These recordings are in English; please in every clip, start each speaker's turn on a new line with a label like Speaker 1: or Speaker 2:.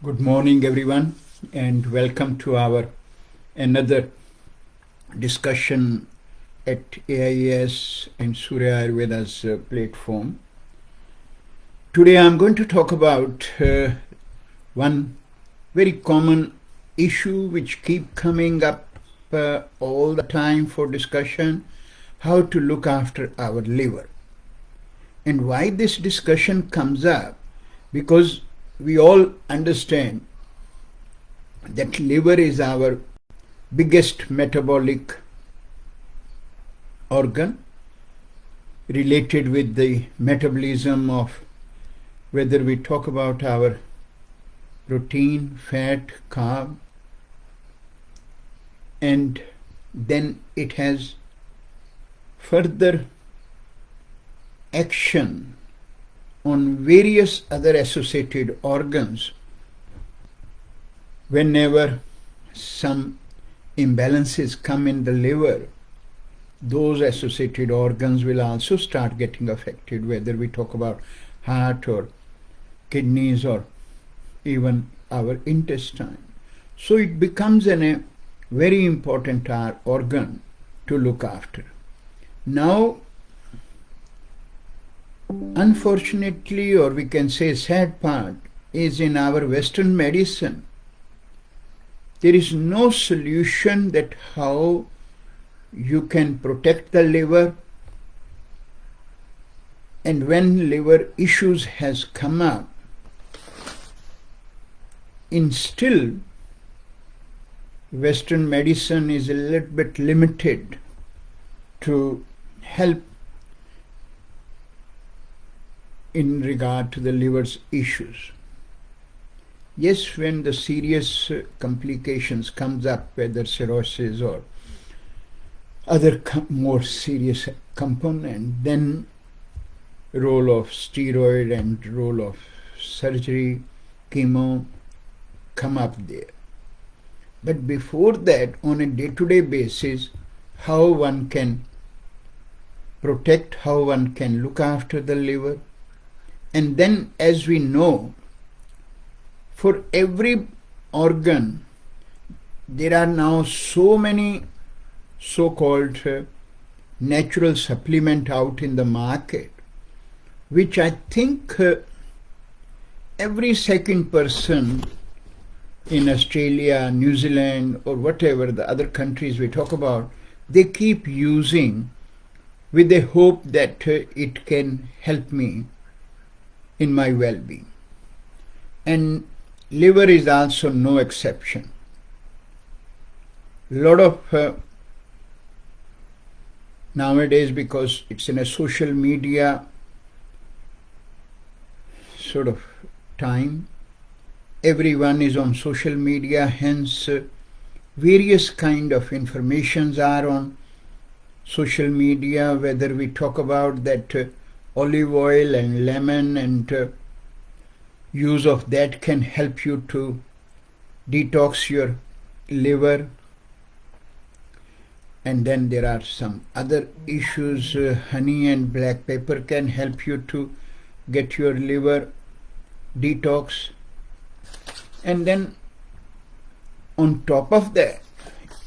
Speaker 1: Good morning, everyone, and welcome to our another discussion at AIS and Surya Ayurveda's platform. Today, I'm going to talk about one very common issue which keep coming up all the time for discussion: how to look after our liver. And why this discussion comes up? Because we all understand that liver is our biggest metabolic organ, related with the metabolism of whether we talk about our protein, fat, carb, and then it has further action on various other associated organs. Whenever some imbalances come in the liver, those associated organs will also start getting affected, whether we talk about heart or kidneys or even our intestine. So it becomes a very important organ to look after. Now, unfortunately, or we can say sad part, is in our Western medicine, there is no solution that how you can protect the liver, and when liver issues has come up, in still Western medicine is a little bit limited to help in regard to the liver's issues. Yes, when the serious complications comes up, whether cirrhosis or other more serious component, then role of steroid and role of surgery, chemo come up there. But before that, on a day-to-day basis, how one can protect, how one can look after the liver. And then, as we know, for every organ, there are now so many so-called natural supplement out in the market, which I think every second person in Australia, New Zealand, or whatever the other countries we talk about, they keep using with the hope that it can help me in my well-being. And liver is also no exception. A lot of nowadays, because it's in a social media sort of time, everyone is on social media, hence various kind of informations are on social media, whether we talk about that olive oil and lemon and use of that can help you to detox your liver. And then there are some other issues. Honey and black pepper can help you to get your liver detox. And then on top of that,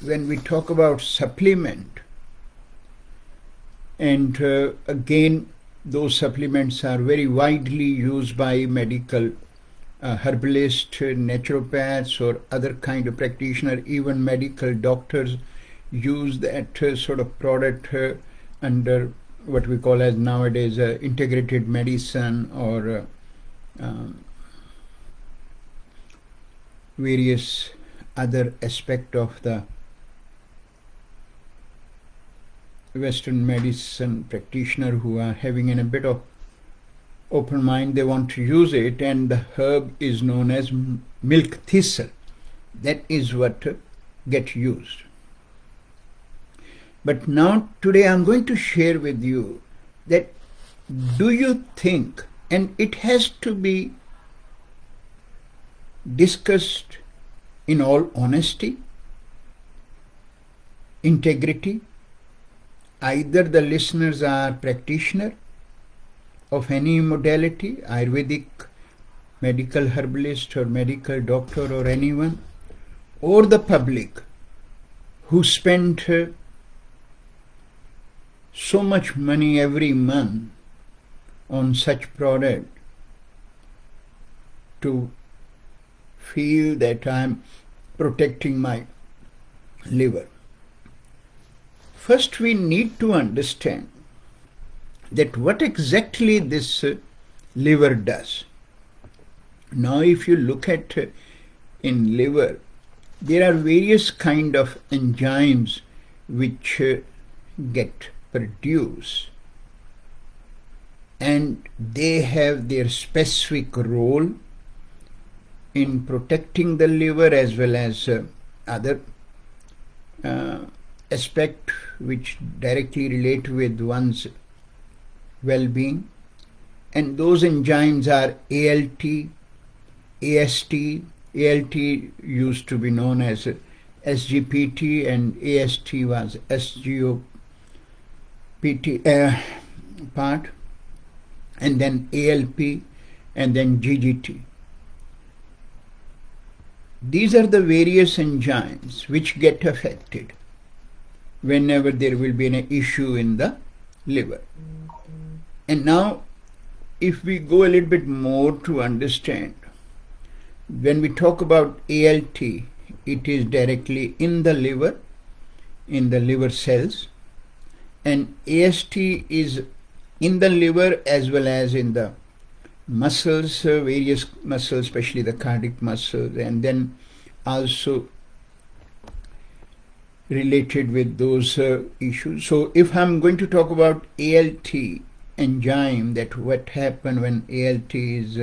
Speaker 1: when we talk about supplement, and again, those supplements are very widely used by medical herbalists, naturopaths, or other kind of practitioners. Even medical doctors use that sort of product under what we call as nowadays integrated medicine, or various other aspect of the Western medicine practitioner who are having a bit of open mind, they want to use it, and the herb is known as milk thistle. That is what gets used. But now today I'm going to share with you that, do you think, and it has to be discussed in all honesty, integrity, either the listeners are practitioner of any modality, Ayurvedic medical herbalist or medical doctor or anyone, or the public who spent so much money every month on such product to feel that I'm protecting my liver. First, we need to understand that what exactly this liver does. Now, if you look at in liver, there are various kind of enzymes which get produced, and they have their specific role in protecting the liver as well as other aspect which directly relate with one's well-being. And those enzymes are ALT, AST. ALT used to be known as SGPT, and AST was SGOPT part, and then ALP, and then GGT. These are the various enzymes which get affected whenever there will be an issue in the liver. And now, if we go a little bit more to understand, when we talk about ALT, it is directly in the liver cells, and AST is in the liver as well as in the muscles, various muscles, especially the cardiac muscles, and then also related with those issues. So if I'm going to talk about ALT enzyme, that what happens when ALT is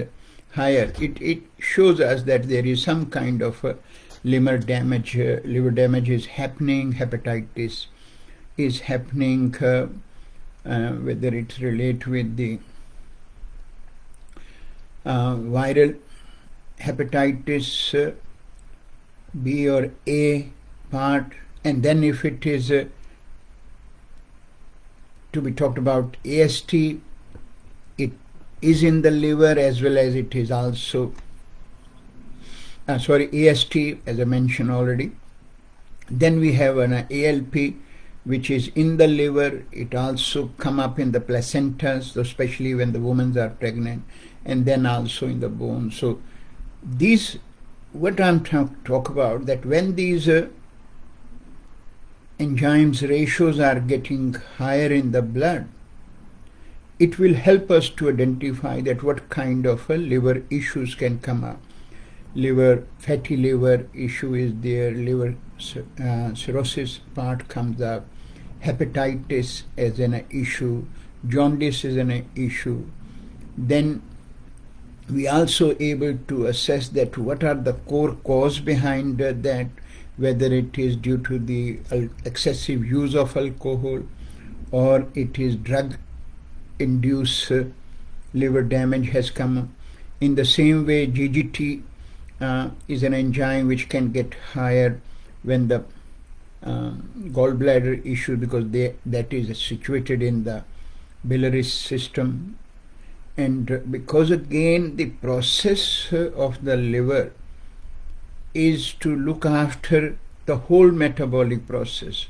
Speaker 1: higher, it shows us that there is some kind of liver damage is happening, hepatitis is happening, whether it's related with the viral hepatitis B or A part, and then if it is to be talked about AST, it is in the liver as well as it is also AST, as I mentioned already. Then we have an ALP, which is in the liver. It also come up in the placentas, so especially when the women are pregnant, and then also in the bone. So these, what I'm trying to talk about, that when these enzymes ratios are getting higher in the blood, it will help us to identify that what kind of liver issues can come up. Fatty liver issue is there, liver cirrhosis part comes up, hepatitis as an issue, jaundice is an issue. Then we also able to assess that what are the core cause behind that, whether it is due to the excessive use of alcohol or it is drug induced liver damage has come up. In the same way, GGT is an enzyme which can get higher when the gallbladder issue, because that is situated in the biliary system. And because again the process of the liver is to look after the whole metabolic process.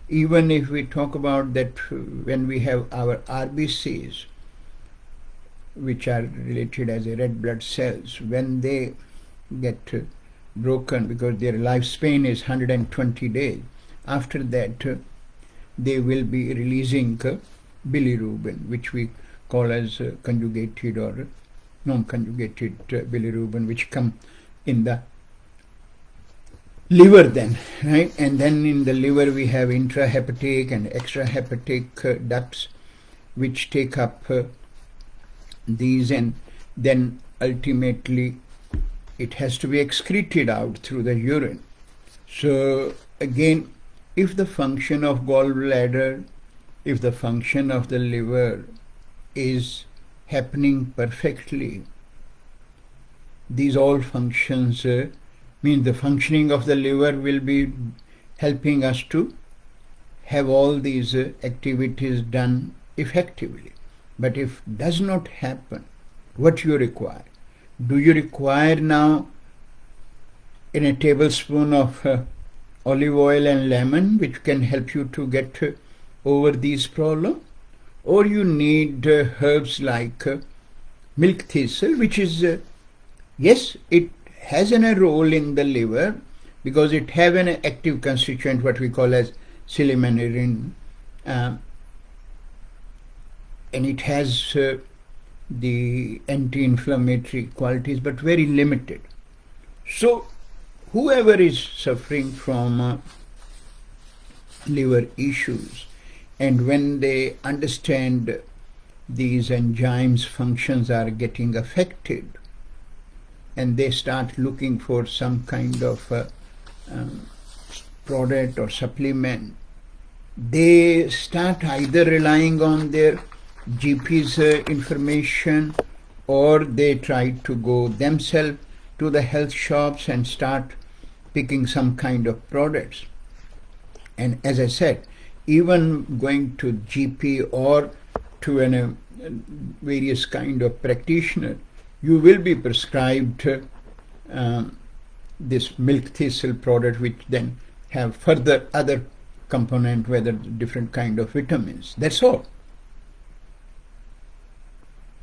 Speaker 1: Even if we talk about that, when we have our RBCs, which are related as a red blood cells, when they get broken, because their lifespan is 120 days, after that they will be releasing bilirubin, which we call as conjugated or non-conjugated bilirubin, which come in the liver then, right? And then in the liver we have intrahepatic and extrahepatic ducts which take up these, and then ultimately it has to be excreted out through the urine. So again, if the function of gallbladder, if the function of the liver is happening perfectly, these all functions mean the functioning of the liver will be helping us to have all these activities done effectively. But if does not happen what you require, Do you require now in a tablespoon of olive oil and lemon, which can help you to get over these problems? Or you need herbs like milk thistle, which is, yes, it has a role in the liver because it have an active constituent, what we call as silymarin, and it has the anti-inflammatory qualities, but very limited. So whoever is suffering from liver issues, and when they understand these enzymes functions are getting affected, and they start looking for some kind of product or supplement, they start either relying on their GP's information, or they try to go themselves to the health shops and start picking some kind of products. And as I said, even going to GP or to various kind of practitioner, you will be prescribed this milk thistle product, which then have further other component, whether different kind of vitamins. That's all.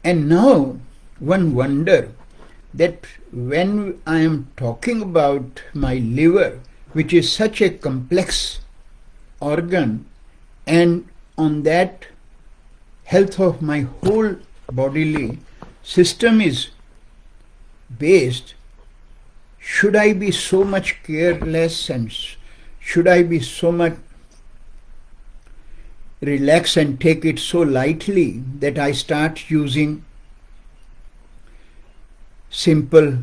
Speaker 1: And now one wonder that when I am talking about my liver, which is such a complex organ, and on that health of my whole bodily system is based, should I be so much careless, and should I be so much relax and take it so lightly that I start using simple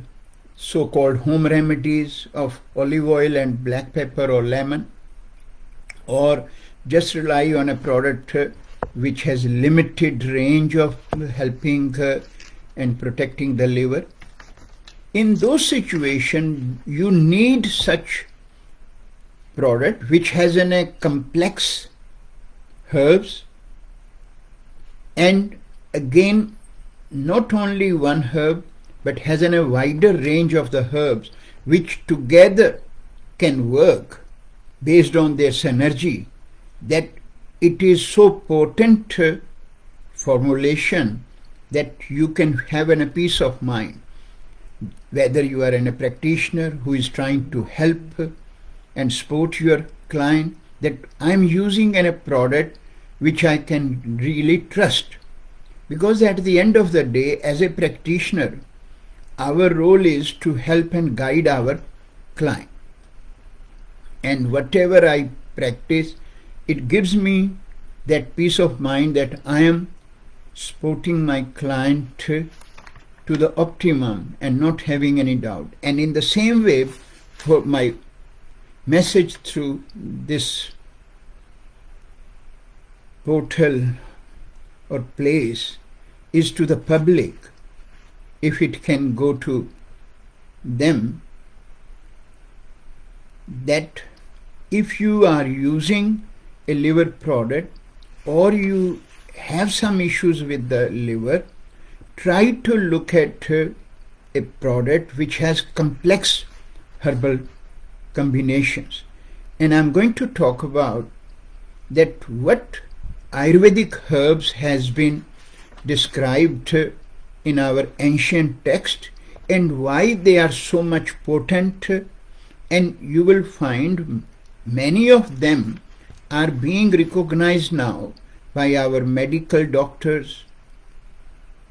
Speaker 1: so-called home remedies of olive oil and black pepper or lemon, or just rely on a product which has limited range of helping and protecting the liver? In those situations, you need such product which has a complex herbs, and again not only one herb, but has a wider range of the herbs which together can work based on their synergy, that it is so potent formulation that you can have a peace of mind, whether you are a practitioner who is trying to help and support your client, that I'm using a product which I can really trust. Because at the end of the day, as a practitioner, our role is to help and guide our client. And whatever I practice, it gives me that peace of mind that I am supporting my client to the optimum and not having any doubt. And in the same way, for my message through this portal or place is to the public, if it can go to them, that if you are using a liver product or you have some issues with the liver, try to look at a product which has complex herbal combinations. And I'm going to talk about that what Ayurvedic herbs has been described in our ancient text and why they are so much potent, and you will find many of them are being recognized now by our medical doctors.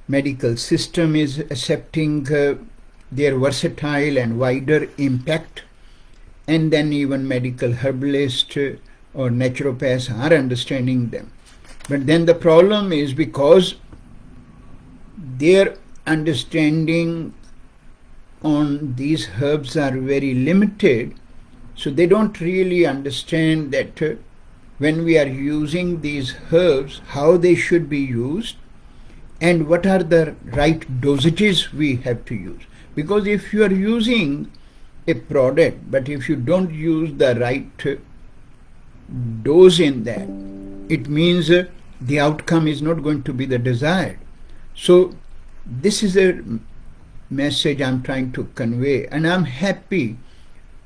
Speaker 1: Medical system is accepting their versatile and wider impact, and then even medical herbalists or naturopaths are understanding them. But then the problem is, because their understanding on these herbs are very limited, so they don't really understand that when we are using these herbs, how they should be used and what are the right dosages we have to use. Because if you are using a product, but if you don't use the right dose in that, it means the outcome is not going to be the desired. So this is a message I'm trying to convey, and I'm happy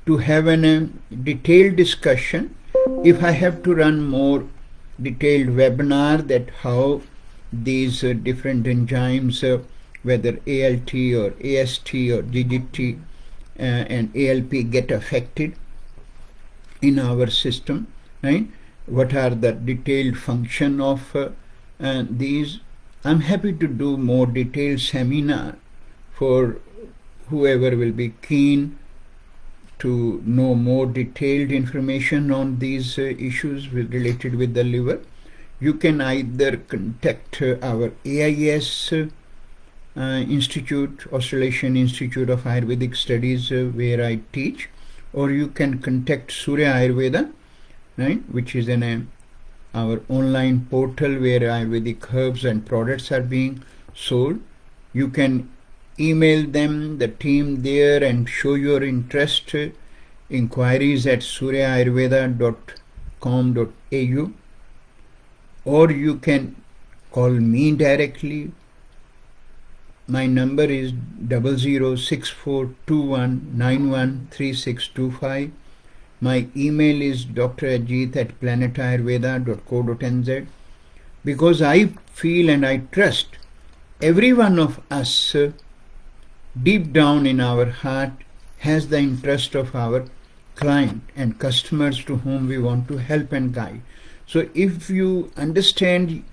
Speaker 1: to have a detailed discussion. If I have to run more detailed webinar that how these different enzymes, whether ALT or AST or GGT and ALP get affected in our system, right? What are the detailed function of these? I'm happy to do more detailed seminar for whoever will be keen to know more detailed information on these issues related with the liver. You can either contact our AIS Institute, Australasian Institute of Ayurvedic Studies, where I teach, or you can contact Surya Ayurveda, right, which is our online portal where Ayurvedic herbs and products are being sold. You can email them, the team there, and show your interest. Inquiries at suryaayurveda.com.au, or you can call me directly. My number is 006421913625. My email is drajit@planetayurveda.co.nz, because I feel and I trust every one of us deep down in our heart has the interest of our client and customers to whom we want to help and guide. So if you understand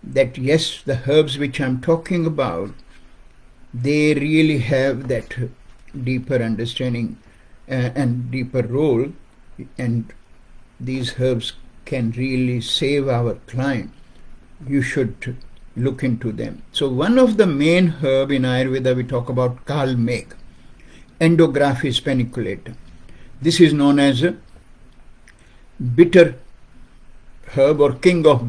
Speaker 1: that, yes, the herbs which I'm talking about, they really have that deeper understanding and deeper role, and these herbs can really save our client, you should look into them. So one of the main herb in Ayurveda, we talk about Kalmeg, Endographis paniculatum. This is known as a bitter herb, or king of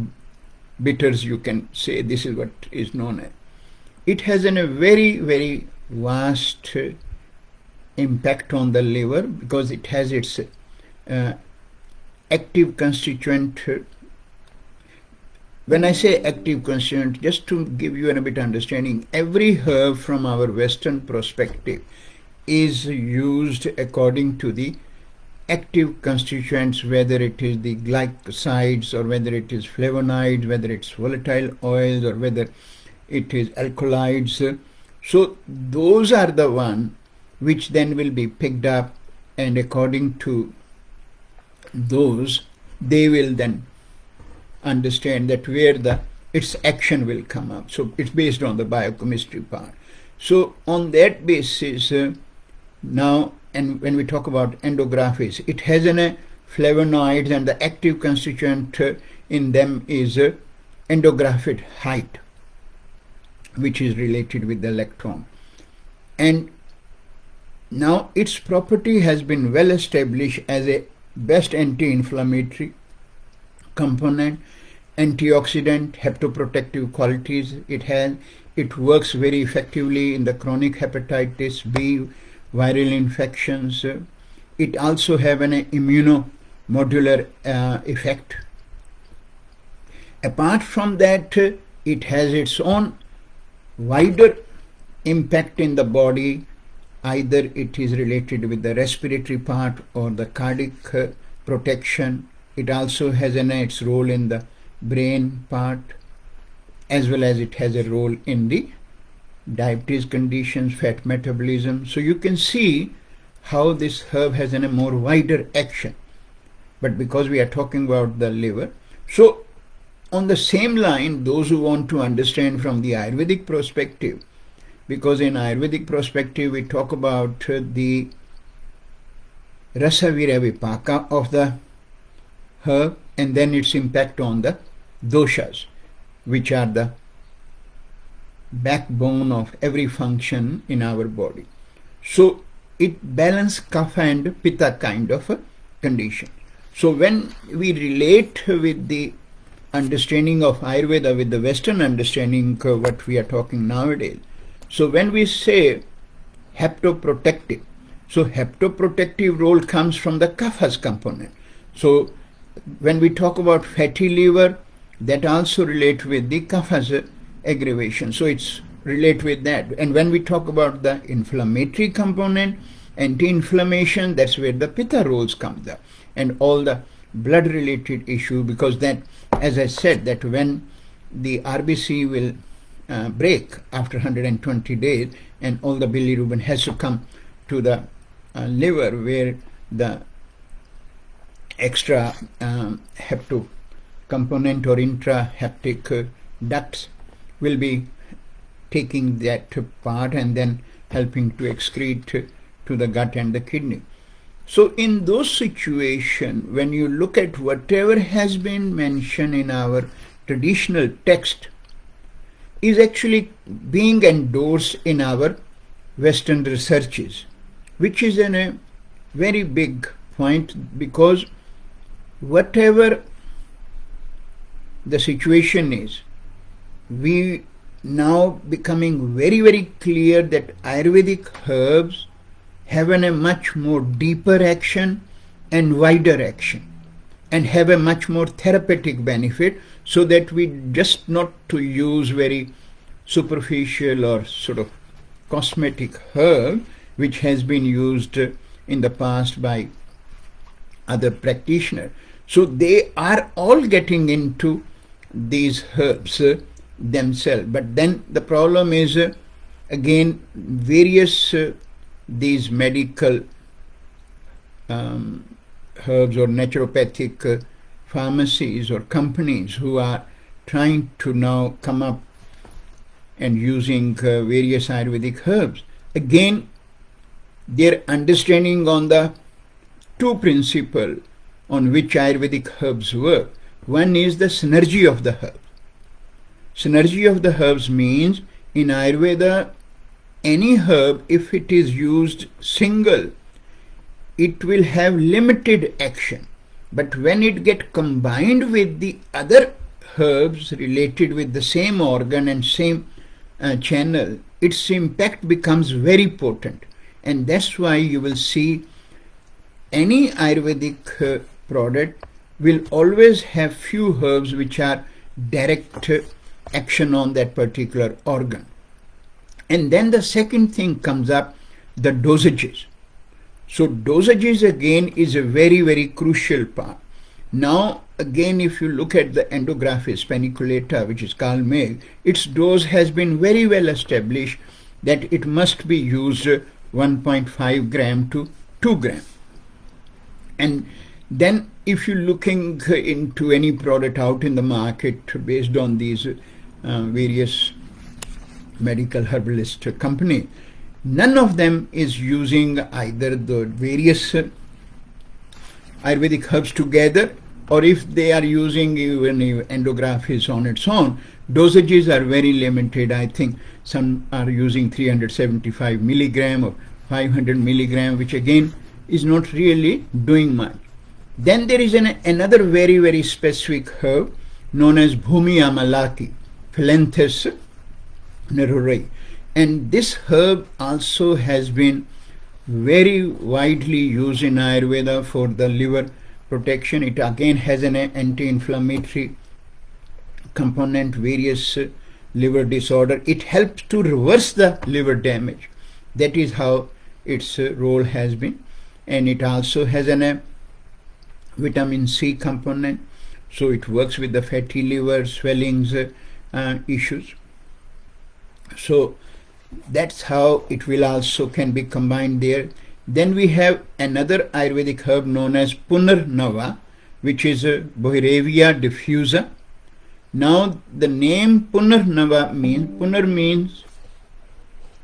Speaker 1: bitters, you can say. This is what is known as. It has a very, very vast impact on the liver, because it has its active constituent. When I say active constituent, just to give you a bit understanding, every herb from our Western perspective is used according to the active constituents, whether it is the glycosides or whether it is flavonoids, whether it's volatile oils or whether it is alkaloids. So those are the one which then will be picked up, and according to those they will then understand that where its action will come up. So it's based on the biochemistry part. So on that basis, now, and when we talk about endographis, it has flavonoids, and the active constituent in them is endographid height, which is related with the electron. And now its property has been well established as a best anti-inflammatory component, antioxidant, hepatoprotective qualities it has. It works very effectively in the chronic hepatitis B, viral infections. It also have an immunomodular effect. Apart from that, it has its own wider impact in the body. Either it is related with the respiratory part or the cardiac protection. It also has its role in the brain part, as well as it has a role in the diabetes conditions, fat metabolism. So you can see how this herb has a more wider action. But because we are talking about the liver, so on the same line, those who want to understand from the Ayurvedic perspective, because in Ayurvedic perspective we talk about the rasavirya vipaka of the herb, and then its impact on the doshas, which are the backbone of every function in our body. So it balances kapha and pitta kind of a condition. So when we relate with the understanding of Ayurveda with the Western understanding, what we are talking nowadays, so when we say hepatoprotective, so hepatoprotective role comes from the kaphas component. So when we talk about fatty liver, that also relate with the kaphas aggravation. So it's relate with that. And when we talk about the inflammatory component, anti-inflammation, that's where the pitta roles comes up, and all the blood related issue, because that, as I said, that when the RBC will break after 120 days, and all the bilirubin has to come to the liver, where the extra hepto component or intrahepatic ducts will be taking that part and then helping to excrete to the gut and the kidney. So in those situations, when you look at whatever has been mentioned in our traditional text, is actually being endorsed in our Western researches, which is a very big point, because whatever the situation is, we now becoming very, very clear that Ayurvedic herbs have a much more deeper action and wider action, and have a much more therapeutic benefit, so that we just not to use very superficial or sort of cosmetic herb which has been used in the past by other practitioners. So they are all getting into these herbs themselves. But then the problem is, again, various these medical herbs or naturopathic pharmacies or companies who are trying to now come up and using various Ayurvedic herbs. Again, their understanding on the two principles on which Ayurvedic herbs work. One is the synergy of the herbs. Synergy of the herbs means in Ayurveda, any herb, if it is used single, it will have limited action. But when it gets combined with the other herbs related with the same organ and same channel, its impact becomes very potent. And that's why you will see any Ayurvedic product will always have few herbs which are direct action on that particular organ. And then the second thing comes up, the dosages. So dosages again is a very, very crucial part. Now again, if you look at the Endographis paniculata, which is Karl May, its dose has been very well established that it must be used 1.5 gram to 2 gram. And then if you're looking into any product out in the market based on these various medical herbalist company, none of them is using either the various Ayurvedic herbs together, or if they are using even Endographis on its own, dosages are very limited. I think some are using 375 milligram or 500 milligram, which again is not really doing much. Then there is another very, very specific herb known as Bhumi Amalaki, Phyllanthus neruri. And this herb also has been very widely used in Ayurveda for the liver protection. It again has an anti-inflammatory component, various liver disorder. It helps to reverse the liver damage. That is how its role has been. And it also has a vitamin C component, so it works with the fatty liver, swellings issues. So that's how it will also can be combined there. Then we have another Ayurvedic herb known as Punarnava, which is Bohirevia diffusa. Now the name Punarnava means, Punar means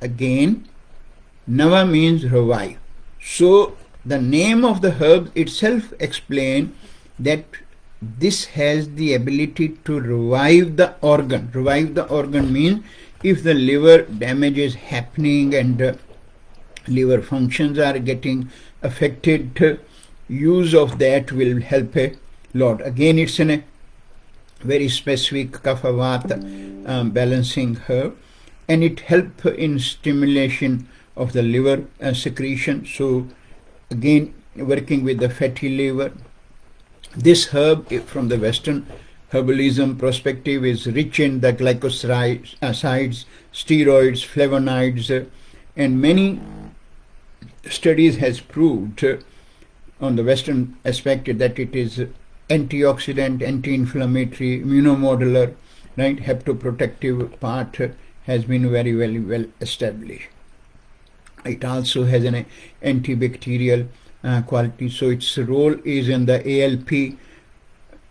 Speaker 1: again, Nava means revive. So the name of the herb itself explains that this has the ability to revive the organ. Revive the organ means if the liver damage is happening and liver functions are getting affected, use of that will help a lot. Again, it's a very specific kapha vata balancing herb, and it helps in stimulation of the liver secretion. So again, working with the fatty liver. This herb from the Western herbalism perspective is rich in the glycosides steroids, flavonoids, and many studies has proved on the Western aspect that it is antioxidant, anti-inflammatory, immunomodular, right? Hepatoprotective part has been very, very well established. It also has an antibacterial quality. So its role is in the ALP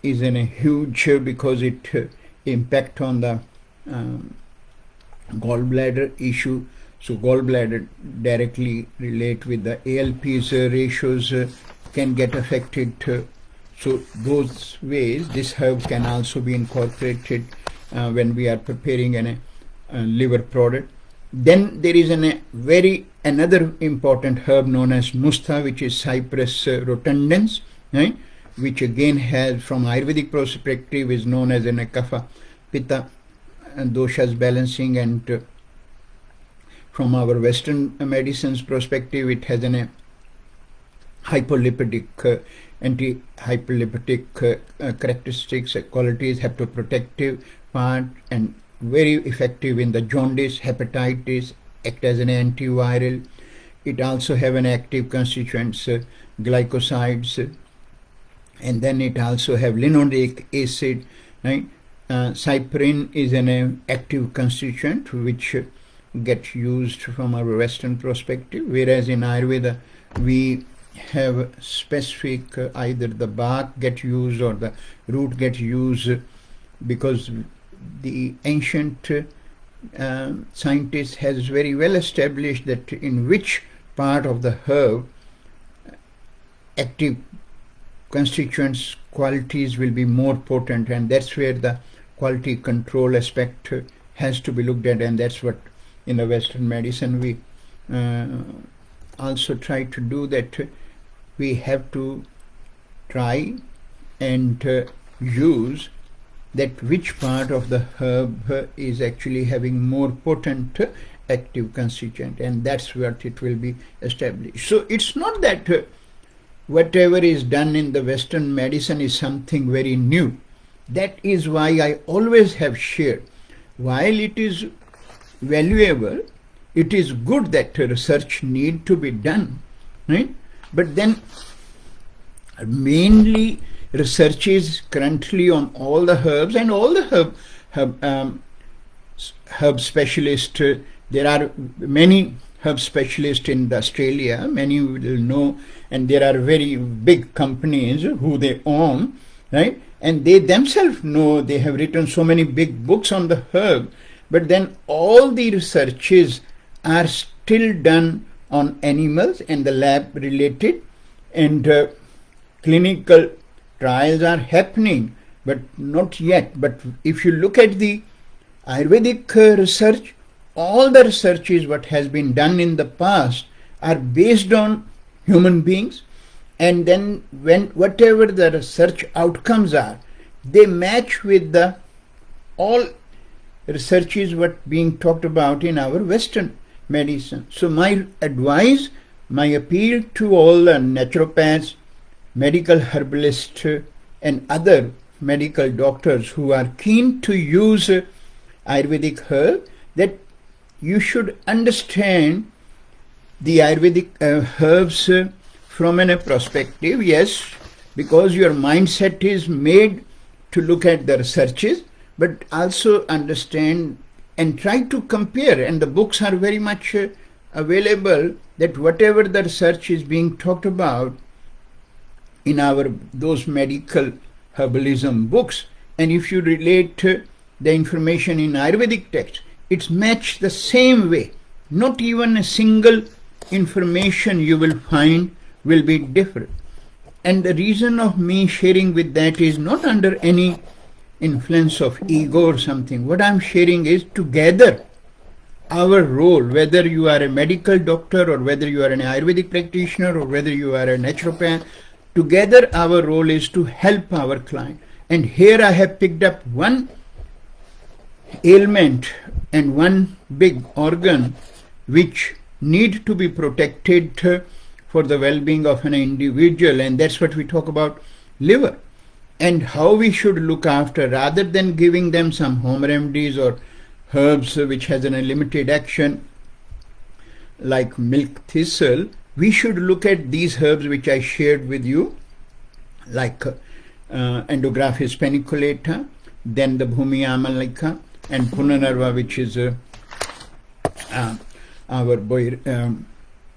Speaker 1: is in a huge because it impact on the gallbladder issue. So gallbladder directly relate with the ALP's ratios can get affected. So those ways this herb can also be incorporated when we are preparing a liver product. Then there is another important herb known as Mustha, which is Cypress rotundans, right? Which again has, from Ayurvedic perspective, is known as an Kapha Pitta and doshas balancing, and from our Western medicine's perspective, it has an hypolipidic, anti-hypolipidic characteristics, qualities, hepatoprotective part, and very effective in the jaundice, hepatitis, act as an antiviral. It also have an active constituents, glycosides, and then it also have linoleic acid, right? Cyprin is an active constituent which gets used from our Western perspective, whereas in Ayurveda we have specific either the bark get used or the root get used, because the ancient scientist has very well established that in which part of the herb active constituents qualities will be more potent, and that's where the quality control aspect has to be looked at, and that's what in the Western medicine we also try to do, that we have to try and use that which part of the herb is actually having more potent active constituent, and that's what it will be established. So it's not that whatever is done in the Western medicine is something very new. That is why I always have shared, while it is valuable, it is good that research need to be done, right? But then mainly research is currently on all the herbs and all the herb specialists. There are many herb specialists in Australia, many will know, and there are very big companies who they own, right? And they themselves know, they have written so many big books on the herb, but then all the researches are still done on animals and the lab related, and clinical trials are happening, but not yet. But if you look at the Ayurvedic research, all the researches what has been done in the past are based on human beings, and then when whatever the research outcomes are, they match with the all researches what being talked about in our Western medicine. So my advice, my appeal to all the naturopaths, medical herbalists and other medical doctors who are keen to use Ayurvedic herb, that you should understand the Ayurvedic herbs from a perspective, yes, because your mindset is made to look at the researches, but also understand and try to compare, and the books are very much available, that whatever the research is being talked about in our those medical herbalism books, and if you relate the information in Ayurvedic text, it's matched the same way. Not even a single information you will find will be different. And the reason of me sharing with that is not under any influence of ego or something. What I'm sharing is together our role, whether you are a medical doctor or whether you are an Ayurvedic practitioner or whether you are a naturopath, together our role is to help our client. And here I have picked up one ailment and one big organ which need to be protected for the well-being of an individual, and that's what we talk about, liver, and how we should look after, rather than giving them some home remedies or herbs which has a limited action like milk thistle, we should look at these herbs which I shared with you, like Endographis paniculata, then the Bhumi Amalika, and Punanarva, which is our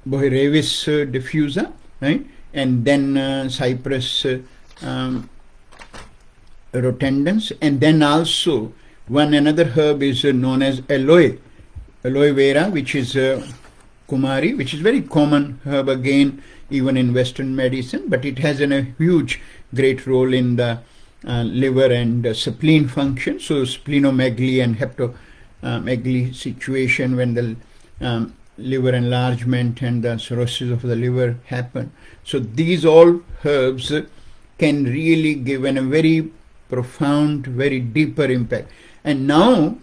Speaker 1: Boirevis diffusa, right? And then Cyprus rotundans, and then also another herb is known as aloe vera, which is Kumari, which is very common herb again, even in Western medicine, but it has a huge, great role in the liver and spleen function. So splenomegaly and hepatomegaly situation, when the liver enlargement and the cirrhosis of the liver happen. So these all herbs can really give a very profound, very deeper impact. And now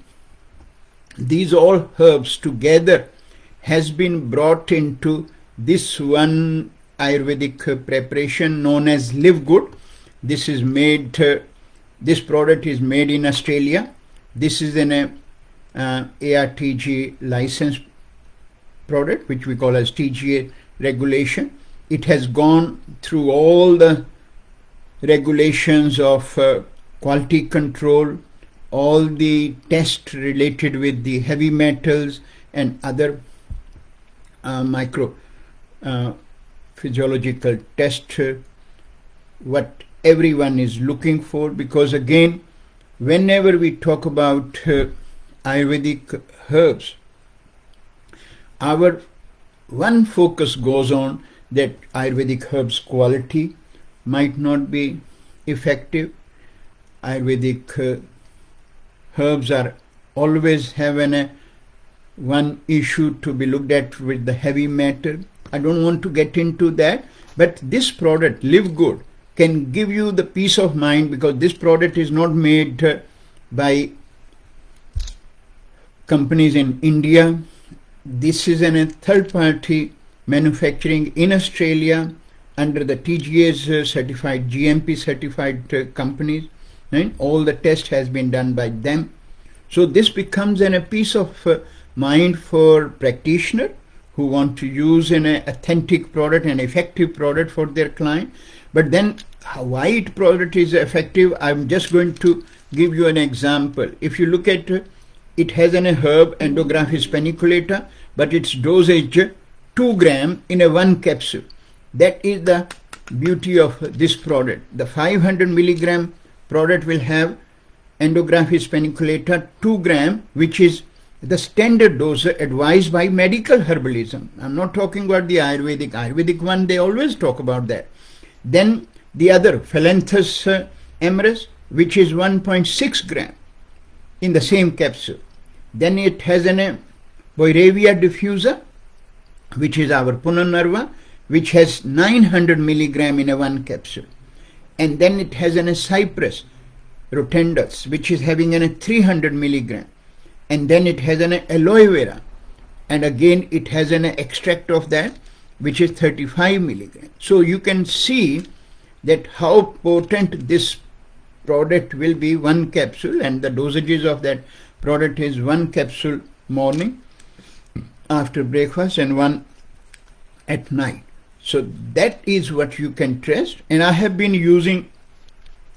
Speaker 1: these all herbs together has been brought into this one Ayurvedic preparation known as Live Good. This is made, this product is made in Australia. This is an ARTG licensed product, which we call as TGA regulation. It has gone through all the regulations of quality control, all the tests related with the heavy metals and other physiological tests, what everyone is looking for. Because again, whenever we talk about Ayurvedic herbs, our one focus goes on that Ayurvedic herbs quality might not be effective. Ayurvedic herbs are always having one issue to be looked at with the heavy metal. I don't want to get into that, but this product, Live Good, can give you the peace of mind, because this product is not made by companies in India. This is a third-party manufacturing in Australia under the TGA's certified, GMP certified companies. Right? All the test has been done by them. So this becomes a peace of mind for practitioner who want to use an authentic product, an effective product for their client. But then why it product is effective, I'm just going to give you an example. If you look at it, has an herb Endographis paniculata, but its dosage 2 grams in a 1 capsule. That is the beauty of this product. The 500 milligram product will have Endographis paniculata 2 grams, which is the standard dose advised by medical herbalism. I'm not talking about the Ayurvedic one, they always talk about that. Then the other Phalanthus emrys, which is 1.6 grams in the same capsule. Then it has an Boirevia diffusa, which is our Punanarva, which has 900 milligram in a 1 capsule. And then it has an Cyprus rotundus, which is having a 300 milligram. And then it has an aloe vera, and again it has an extract of that, which is 35 milligram. So you can see that how potent this product will be. 1 capsule, and the dosages of that product is 1 capsule morning after breakfast and 1 at night. So that is what you can trust. And I have been using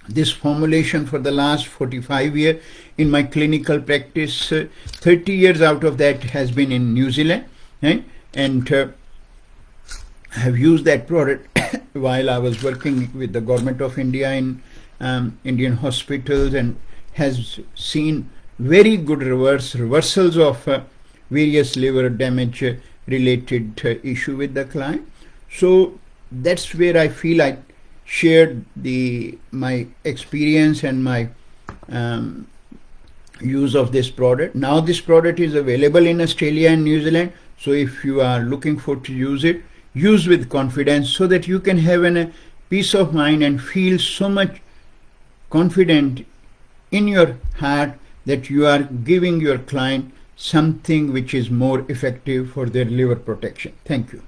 Speaker 1: this formulation for the last 45 years in my clinical practice. 30 years out of that has been in New Zealand, right? And I have used that product while I was working with the government of India in Indian hospitals, and has seen very good reversals of various liver damage related issue with the client. So that's where I feel I shared my experience and my use of this product. Now this product is available in Australia and New Zealand. So if you are looking for to use it, use with confidence, so that you can have a peace of mind and feel so much confident in your heart that you are giving your client something which is more effective for their liver protection. Thank you.